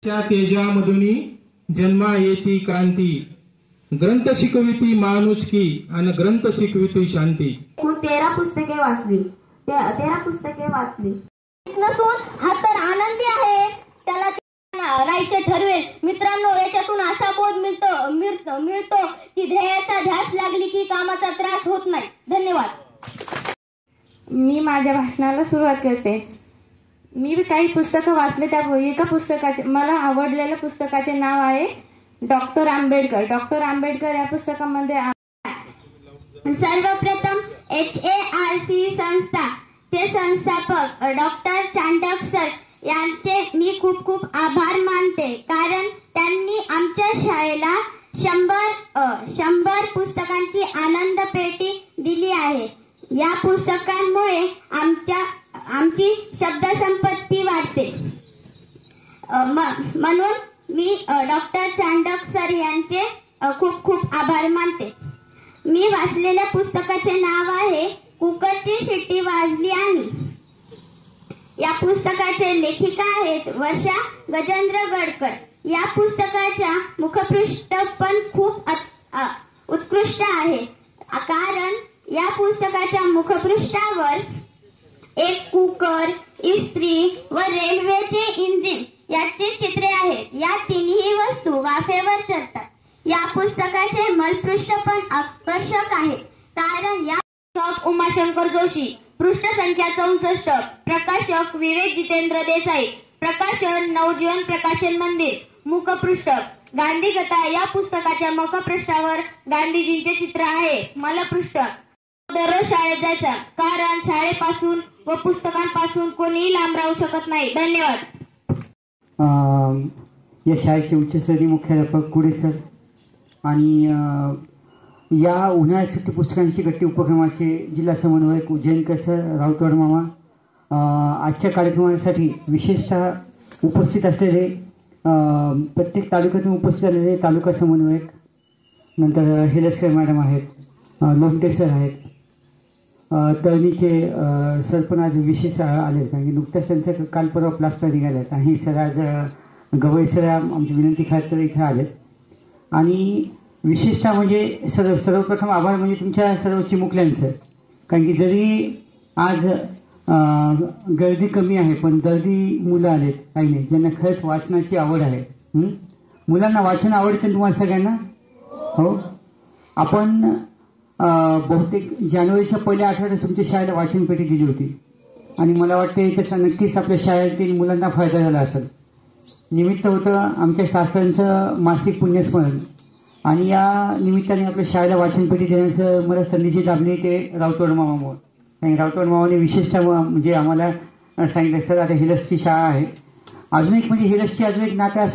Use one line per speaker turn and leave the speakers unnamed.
तेजामधुनी जन्मा येती क्रांती, ग्रंथ शिकविती माणुसकी आणि ग्रंथ शिकविती शांती.
13 पुस्तके वाचली. 13 पुस्तके वाचली नसून हा तर आनंदी आहे, त्याला राहायचे ठरवेल. मित्रांनो, याच्यातून असा बोध मिळतो की ध्येयाचा ध्यास लागली की कामाचा त्रास होत नाही. धन्यवाद.
मी माझ्या भाषणाला सुरुवात करते. मी काही पुस्तकं वाचले. त्या एका पुस्तकाचे मला आवडलेल्या पुस्तकाचे नाव आहे डॉक्टर आंबेडकर. डॉक्टर आंबेडकर या पुस्तकामध्ये
सर्वप्रथम HARC संस्था चे संस्थापक डॉक्टर चांडक सर यांचे मी खूप खूप आभार मानते, कारण त्यांनी आमच्या शाळेला 100 पुस्तकांची आनंद पेटी दिली आहे. या पुस्तकांमुळे आमची शब्दसंपत्ती वाढते. म्हणून मी डॉक्टर चांडक सर यांचे खूप खूप आभार मानते. मी वाचलेल्या पुस्तकाचे नाव आहे कुकरची शिट्टी वाजली आणि. या पुस्तकाचे लेखिका आहेत वर्षा गजेंद्र गडकर. या पुस्तकाच्या मुखपृष्ठ पण खूप उत्कृष्ट आहे, कारण या पुस्तकाच्या मुखपृष्ठावर एक कुकर, इस्त्री व रेल्वेचे इंजिन याची चित्रे आहेत. या तिन्ही वस्तू वाफेवर चालतात. या पुस्तकाचे मलपृष्ठ पण आकर्षक आहे, कारण या उमाशंकर जोशी. पृष्ठ संख्या 64. प्रकाशक विवेक जितेंद्र देसाई. प्रकाशन नवजीवन प्रकाशन मंदिर. मुखपृष्ठ गांधी कथा. या पुस्तकाच्या मुखपृष्ठावर गांधीजींचे चित्र आहे. मलपृष्ठ दररोज शाळेत जायचा, कारण शाळेपासून व पुस्तकांपासून कोणीही लांब राहू शकत नाही. धन्यवाद.
या शाळेचे उच्चस्तरीय मुख्याध्यापक कुडे सर आणि या उन्हाळ्यात सुट्टी पुस्तकांची गट्टी उपक्रमाचे जिल्हा समन्वयक उज्जैनकर सर, राऊतवाड मामा, आजच्या कार्यक्रमासाठी विशेषतः उपस्थित असलेले प्रत्येक तालुक्यातून उपस्थित आलेले तालुका समन्वयक, नंतर हेलसकर मॅडम आहेत, लोमटे सर आहेत, तळणीचे सर पण आज विशेष आले, कारण की नुकत्याच त्यांचं काल परवा प्लास्टर निघाले आहेत आणि सर आज गवई सर आमची विनंती खातर इथे आलेत. आणि विशेषतः म्हणजे सर्वप्रथम आभार म्हणजे तुमच्या सर्व चिमुकल्यांचं, कारण की जरी आज गर्दी कमी आहे पण दर्दी मुलं आलेत काही नाही, ज्यांना खरंच वाचनाची आवड आहे. मुलांना वाचन आवडतं तुम्हाला सगळ्यांना? हो. आपण बहुतेक जानेवारीच्या पहिल्या आठवड्यात तुमच्या शाळेला वाचन पेटी दिली होती आणि मला वाटते त्याचा नक्कीच आपल्या शाळेतील मुलांना फायदा झाला असेल. निमित्त होतं आमच्या शास्त्रांचं मासिक पुण्यस्मरण आणि या निमित्ताने आपल्या शाळेला वाचन पेटी देण्याचं मला संधी लाभली ते राऊतवाड मामामुळे. आणि राऊतवाड मामाने विशेषतः म्हणजे आम्हाला सांगितलं सर आता हिलसची शाळा आहे. अजून एक म्हणजे हिलसची अजून एक नातं